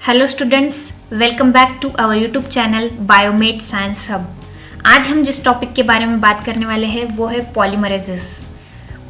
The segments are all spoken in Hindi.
Hello students, welcome back to our YouTube channel Biomet Science Hub. आज हम जिस टॉपिक के बारे में बात करने वाले हैं वो है पॉलीमरेजेस।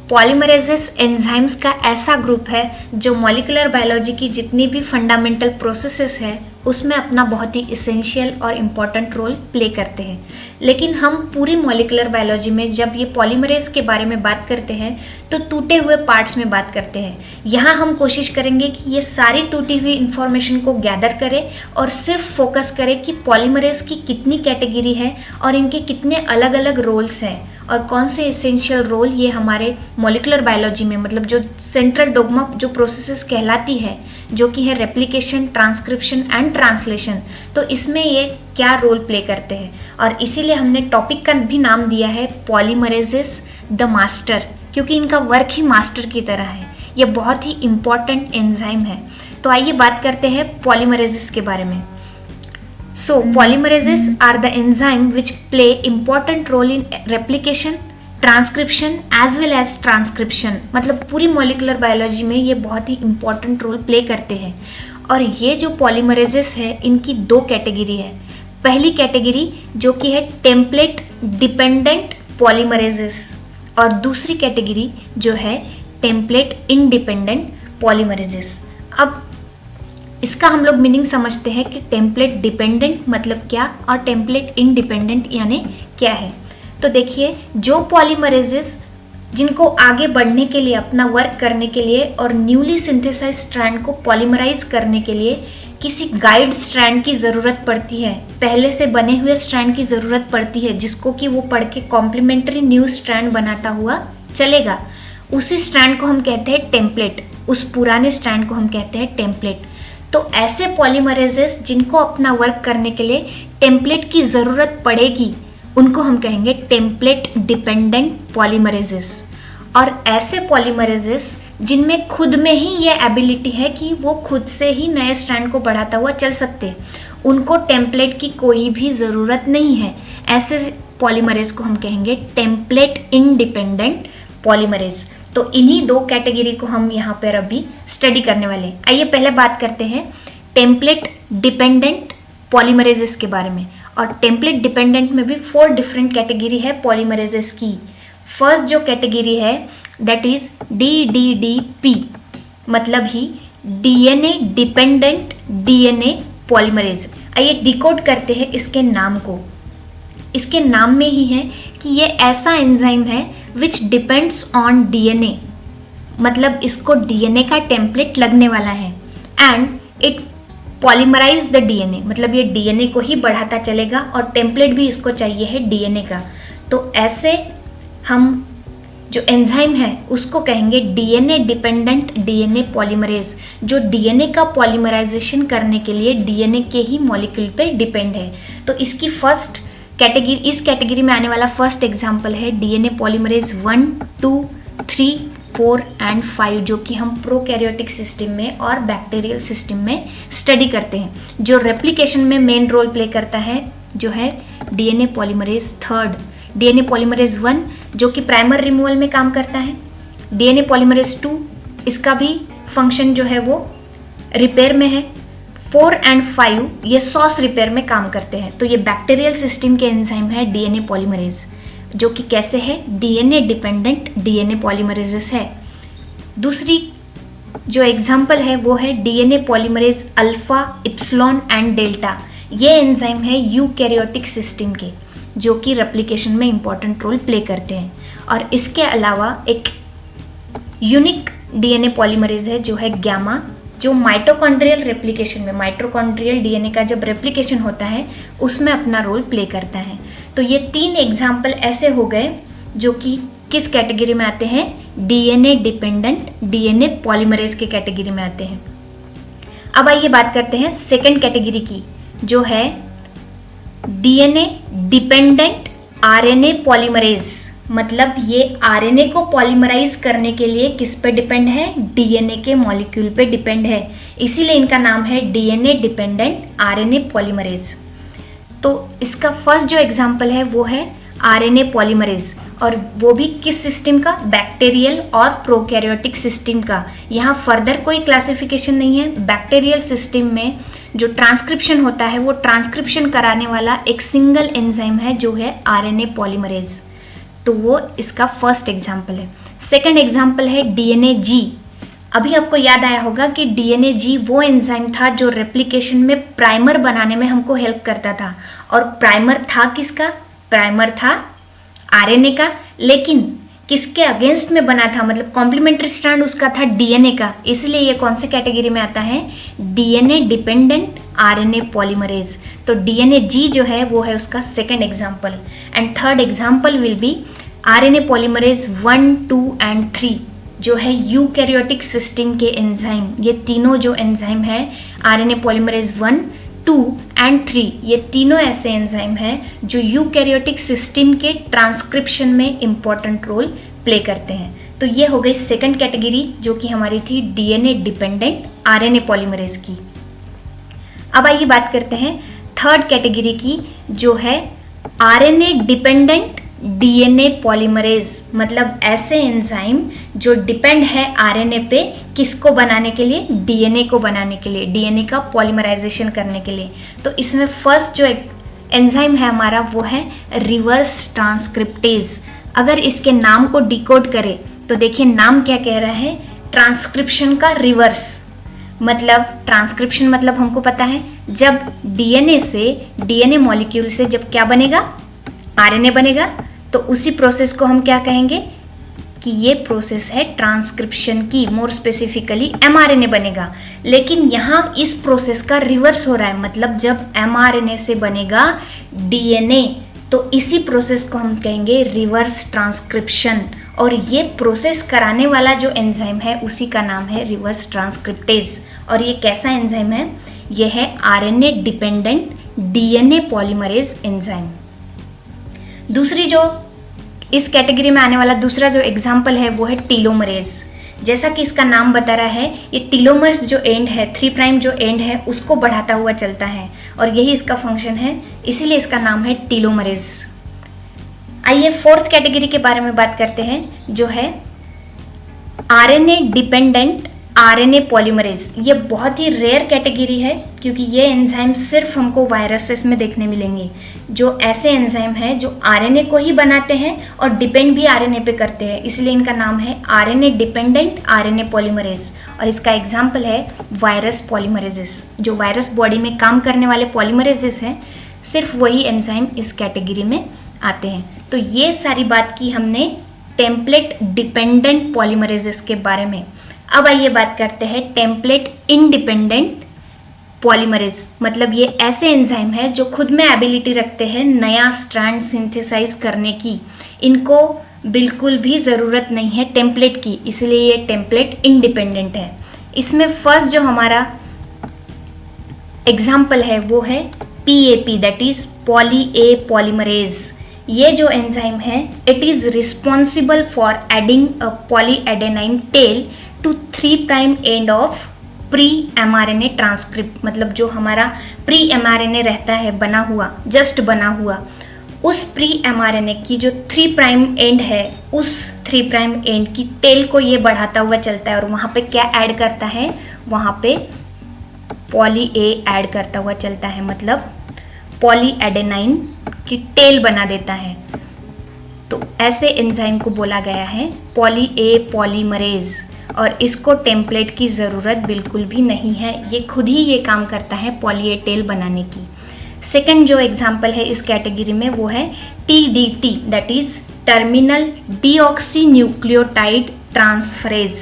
पॉलीमरेजेस एंजाइम्स का ऐसा ग्रुप है जो मॉलिक्यूलर बायोलॉजी की जितनी भी फंडामेंटल प्रोसेसेस है उसमें अपना बहुत ही इसेंशियल और इम्पॉर्टेंट रोल प्ले करते हैं। लेकिन हम पूरी मॉलिक्यूलर बायोलॉजी में जब ये पॉलीमरेज के बारे में बात करते हैं तो टूटे हुए पार्ट्स में बात करते हैं। यहाँ हम कोशिश करेंगे कि ये सारी टूटी हुई इंफॉर्मेशन को गैदर करें और सिर्फ फोकस करें कि पॉलीमरेज की कितनी कैटेगरी है और इनके कितने अलग अलग रोल्स हैं और कौन से एसेंशियल रोल ये हमारे मॉलिक्यूलर बायोलॉजी में, मतलब जो सेंट्रल डोग्मा जो प्रोसेसेस कहलाती है, जो कि है रेप्लिकेशन, ट्रांसक्रिप्शन एंड ट्रांसलेशन, तो इसमें ये क्या रोल प्ले करते हैं। और इसीलिए हमने टॉपिक का भी नाम दिया है पॉलीमरेजेस द मास्टर, क्योंकि इनका वर्क ही मास्टर की तरह है। ये बहुत ही इम्पॉर्टेंट एंजाइम है। तो आइए बात करते हैं पॉलीमरेजेस के बारे में। So polymerases are the enzyme which play important role in replication, transcription as well as transcription, मतलब पूरी मॉलिक्यूलर बायोलॉजी में ये बहुत ही इंपॉर्टेंट रोल प्ले करते हैं। और ये जो पॉलीमरेजेस है इनकी दो कैटेगरी है। पहली कैटेगरी जो कि है टेम्पलेट डिपेंडेंट पॉलीमरेजेस और दूसरी कैटेगरी जो है टेम्पलेट इंडिपेंडेंट पॉलीमरेजेस। अब इसका हम लोग मीनिंग समझते हैं कि टेम्पलेट डिपेंडेंट मतलब क्या और टेम्पलेट इंडिपेंडेंट यानी क्या है। तो देखिए, जो पॉलीमरेजेस जिनको आगे बढ़ने के लिए, अपना वर्क करने के लिए और न्यूली सिंथेसाइज स्ट्रैंड को पॉलीमराइज करने के लिए किसी गाइड स्ट्रैंड की ज़रूरत पड़ती है, पहले से बने हुए स्ट्रैंड की ज़रूरत पड़ती है जिसको कि वो पढ़ के कॉम्प्लीमेंट्री न्यू स्ट्रैंड बनाता हुआ चलेगा, उसी स्ट्रैंड को हम कहते हैं टेम्पलेट। उस पुराने स्ट्रैंड को हम कहते हैं टेम्पलेट। तो ऐसे पॉलीमरेजेस जिनको अपना वर्क करने के लिए टेम्पलेट की ज़रूरत पड़ेगी उनको हम कहेंगे टेम्पलेट डिपेंडेंट पॉलीमरेजेस। और ऐसे पॉलीमरेजेस जिनमें खुद में ही ये एबिलिटी है कि वो खुद से ही नए स्ट्रैंड को बढ़ाता हुआ चल सकते हैं, उनको टेम्पलेट की कोई भी ज़रूरत नहीं है, ऐसे पॉलीमरेज को हम कहेंगे टेम्पलेट इंडिपेंडेंट पॉलीमरेज। तो इन्हीं दो कैटेगरी को हम यहाँ पर अभी स्टडी करने वाले हैं। आइए पहले बात करते हैं टेम्पलेट डिपेंडेंट पॉलीमरेजेस के बारे में। और टेम्पलेट डिपेंडेंट में भी 4 डिफरेंट कैटेगरी है पॉलीमरेजेस की। फर्स्ट जो कैटेगरी है दैट इज DDDP, मतलब ही DNA डिपेंडेंट DNA पॉलीमरेज। आइए डिकोड करते हैं इसके नाम को। इसके नाम में ही है कि ये ऐसा एंजाइम है विच डिपेंड्स ऑन DNA, मतलब इसको DNA का टेम्पलेट लगने वाला है, and it polymerise the DNA, मतलब ये DNA को ही बढ़ाता चलेगा और टेम्पलेट भी इसको चाहिए है DNA का। तो ऐसे हम जो एंजाइम है उसको कहेंगे DNA डिपेंडेंट DNA पॉलीमरेज, जो DNA का पॉलीमराइजेशन करने के लिए DNA के ही मॉलिक्यूल पे डिपेंड है। तो इसकी फर्स्ट कैटेगरी, इस कैटेगरी में आने वाला फर्स्ट एग्जाम्पल है DNA पॉलीमरेज 1, 2, 3, 4 एंड 5, जो कि हम प्रोकैरियोटिक सिस्टम में और बैक्टीरियल सिस्टम में स्टडी करते हैं। जो रेप्लिकेशन में मेन रोल प्ले करता है जो है DNA पॉलीमरेज 3, DNA पॉलीमरेज 1 जो कि प्राइमर रिमूवल में काम करता है, DNA पॉलीमरेज 2 इसका भी फंक्शन जो है वो रिपेयर में है, 4 एंड 5 ये सॉस रिपेयर में काम करते हैं। तो ये बैक्टीरियल सिस्टम के एंजाइम है DNA पॉलीमरेज, जो कि कैसे है DNA डिपेंडेंट DNA पॉलीमरेजेस है। दूसरी जो एग्जाम्पल है वो है DNA polymerase alpha, epsilon and delta. ये एंजाइम है यूकैरियोटिक सिस्टम के, जो कि रेप्लिकेशन में इंपॉर्टेंट रोल प्ले करते हैं। और इसके अलावा एक यूनिक DNA पॉलीमरेज है जो है गैमा, जो माइटोकॉन्ड्रियल रेप्लिकेशन में, माइटोकॉन्ड्रियल DNA का जब रेप्लिकेशन होता है उसमें अपना रोल प्ले करता है। तो ये 3 एग्जाम्पल ऐसे हो गए जो कि किस कैटेगरी में आते हैं, DNA डिपेंडेंट DNA पॉलीमरेज के कैटेगरी में आते हैं। अब आइए बात करते हैं सेकेंड कैटेगरी की, जो है DNA डिपेंडेंट RNA पॉलीमरेज, मतलब ये RNA को पॉलीमराइज करने के लिए किस पे डिपेंड है, DNA के मॉलिक्यूल पे डिपेंड है, इसीलिए इनका नाम है DNA डिपेंडेंट RNA पॉलीमरेज। तो इसका फर्स्ट जो एग्जांपल है वो है RNA पॉलीमरेज, और वो भी किस सिस्टम का, बैक्टीरियल और प्रोकैरियोटिक सिस्टम का। यहाँ फर्दर कोई क्लासिफिकेशन नहीं है। बैक्टीरियल सिस्टम में जो ट्रांसक्रिप्शन होता है वो ट्रांसक्रिप्शन कराने वाला एक सिंगल एंजाइम है जो है आरएनए पॉलीमरेज। तो वो इसका फर्स्ट एग्जाम्पल है। सेकंड एग्जाम्पल है डीएनए जी। अभी आपको याद आया होगा कि डीएनए जी वो एंजाइम था जो रेप्लिकेशन में प्राइमर बनाने में हमको हेल्प करता था। और प्राइमर था किसका? प्राइमर था आरएनए का, लेकिन किसके अगेंस्ट में बना था, मतलब कॉम्प्लीमेंट्री स्ट्रैंड उसका था डीएनए का। इसलिए ये कौन से कैटेगरी में आता है? DNA dependent RNA polymerase. तो डीएनए जी जो है वो है उसका second example. And third example will be RNA polymerase 1, 2 and 3 जो है यूकैरियोटिक सिस्टम के एंजाइम। ये तीनों जो एंजाइम है आरएनए पॉलीमरेज 1, 2 एंड 3, ये तीनों ऐसे एंजाइम हैं जो यूकैरियोटिक सिस्टम के ट्रांसक्रिप्शन में इंपॉर्टेंट रोल प्ले करते हैं। तो ये हो गई सेकंड कैटेगरी जो कि हमारी थी डीएनए डिपेंडेंट आरएनए पॉलीमरेज की। अब आइए बात करते हैं थर्ड कैटेगरी की जो है आरएनए डिपेंडेंट डीएनए पॉलीमरेज, मतलब ऐसे एंजाइम जो डिपेंड है आरएनए पे, किसको बनाने के लिए? डीएनए को बनाने के लिए, डीएनए का पॉलीमराइजेशन करने के लिए। तो इसमें फर्स्ट जो एंजाइम है हमारा वो है रिवर्स ट्रांसक्रिप्टेज। अगर इसके नाम को डिकोड करें तो देखिए नाम क्या कह रहा है? ट्रांसक्रिप्शन का रिवर्स। मतलब ट्रांसक्रिप्शन मतलब हमको पता है जब डीएनए से, डीएनए मॉलिक्यूल से जब क्या बनेगा? आरएनए बनेगा। तो उसी प्रोसेस को हम क्या कहेंगे कि ये प्रोसेस है ट्रांसक्रिप्शन की, मोर स्पेसिफिकली एमआरएनए बनेगा। लेकिन यहाँ इस प्रोसेस का रिवर्स हो रहा है, मतलब जब एमआरएनए से बनेगा डीएनए तो इसी प्रोसेस को हम कहेंगे रिवर्स ट्रांसक्रिप्शन। और ये प्रोसेस कराने वाला जो एंजाइम है उसी का नाम है रिवर्स ट्रांसक्रिप्टेज। और ये कैसा एंजाइम है? ये है RNA dependent DNA polymerase enzyme. दूसरी जो इस कैटेगरी में आने वाला दूसरा जो एग्जाम्पल है वो है टीलोमरेज। जैसा कि इसका नाम बता रहा है, ये टीलोमर्स जो एंड है, 3 प्राइम जो एंड है उसको बढ़ाता हुआ चलता है और यही इसका फंक्शन है, इसीलिए इसका नाम है टीलोमरेज। आइए फोर्थ कैटेगरी के बारे में बात करते हैं जो है आरएनए डिपेंडेंट आरएनए पॉलीमरेज। ये बहुत ही रेयर कैटेगरी है क्योंकि ये एंजाइम सिर्फ हमको वायरसेस में देखने मिलेंगे, जो ऐसे एंजाइम हैं जो आरएनए को ही बनाते हैं और डिपेंड भी आरएनए पे करते हैं, इसलिए इनका नाम है आरएनए डिपेंडेंट आरएनए पॉलीमरेज। और इसका एग्जाम्पल है वायरस पॉलीमरेजेस। जो वायरस बॉडी में काम करने वाले पॉलीमरेजेस हैं, सिर्फ वही एंजाइम इस कैटेगरी में आते हैं। तो ये सारी बात की हमने टेम्पलेट डिपेंडेंट पॉलीमरेजेस के बारे में। अब आइए बात करते हैं टेम्पलेट इंडिपेंडेंट पॉलीमरेज। मतलब ये ऐसे एंजाइम है जो खुद में एबिलिटी रखते हैं नया स्ट्रैंड सिंथेसाइज करने की। इनको बिल्कुल भी ज़रूरत नहीं है टेम्पलेट की, इसलिए ये टेम्पलेट इंडिपेंडेंट है। इसमें फर्स्ट जो हमारा एग्जाम्पल है वो है PAP, that is poly A polymerase. ये जो एंजाइम है it is responsible for adding a polyadenine tail to 3 prime end of pre mRNA transcript. मतलब जो हमारा प्री एमआरएनए रहता है बना हुआ, जस्ट बना हुआ, उस प्री एमआरएनए की जो 3 प्राइम एंड है, उस 3 प्राइम एंड की टेल को ये बढ़ाता हुआ चलता है और वहाँ पे क्या ऐड करता है? वहाँ पे पॉली ए ऐड करता हुआ चलता है, मतलब पॉलीएडेनाइन की टेल बना देता है। तो ऐसे एंजाइम को बोला गया है पॉली ए पॉलीमरेज और इसको टेम्पलेट की ज़रूरत बिल्कुल भी नहीं है, ये खुद ही ये काम करता है पॉली ए टेल बनाने की। सेकंड जो एग्जाम्पल है इस कैटेगरी में वो है TDT, that is terminal deoxy nucleotide transferase.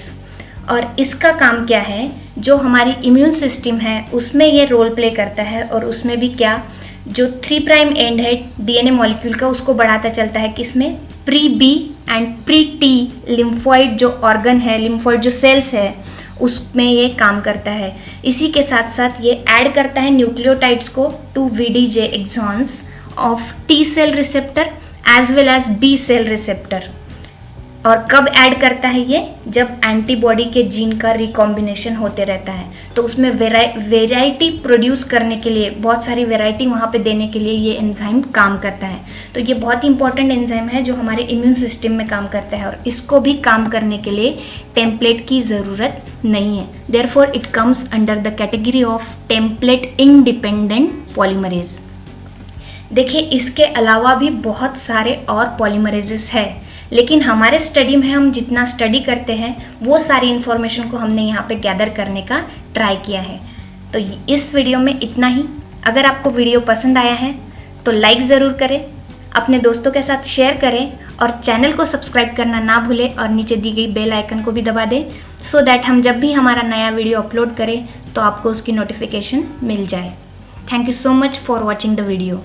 और इसका काम क्या है? जो हमारी इम्यून सिस्टम है उसमें ये रोल प्ले करता है और उसमें भी क्या, जो 3 प्राइम एंड है डीएनए मॉलिक्यूल का उसको बढ़ाता चलता है, किसमें? Pre B and pre T lymphoid जो ऑर्गन है, लिम्फॉइड जो सेल्स है उसमें ये काम करता है। इसी के साथ साथ ये ऐड करता है न्यूक्लियोटाइड्स को to VDJ exons of T cell receptor as well as B cell receptor. और कब ऐड करता है ये, जब एंटीबॉडी के जीन का रिकॉम्बिनेशन होते रहता है, तो उसमें वेराइटी प्रोड्यूस करने के लिए, बहुत सारी वेराइटी वहाँ पे देने के लिए ये एंजाइम काम करता है। तो ये बहुत ही इंपॉर्टेंट एंजाइम है जो हमारे इम्यून सिस्टम में काम करता है, और इसको भी काम करने के लिए टेम्पलेट की ज़रूरत नहीं है। Therefore it comes under the category of template independent polymerase. देखिए, इसके अलावा भी बहुत सारे और पॉलीमरेजेस है, लेकिन हमारे स्टडी में हम जितना स्टडी करते हैं वो सारी इन्फॉर्मेशन को हमने यहाँ पे गैदर करने का ट्राई किया है। तो इस वीडियो में इतना ही। अगर आपको वीडियो पसंद आया है तो लाइक ज़रूर करें, अपने दोस्तों के साथ शेयर करें, और चैनल को सब्सक्राइब करना ना भूलें, और नीचे दी गई बेल आइकन को भी दबा दें, सो दैट हम जब भी हमारा नया वीडियो अपलोड करें तो आपको उसकी नोटिफिकेशन मिल जाए। Thank you so much for watching the video.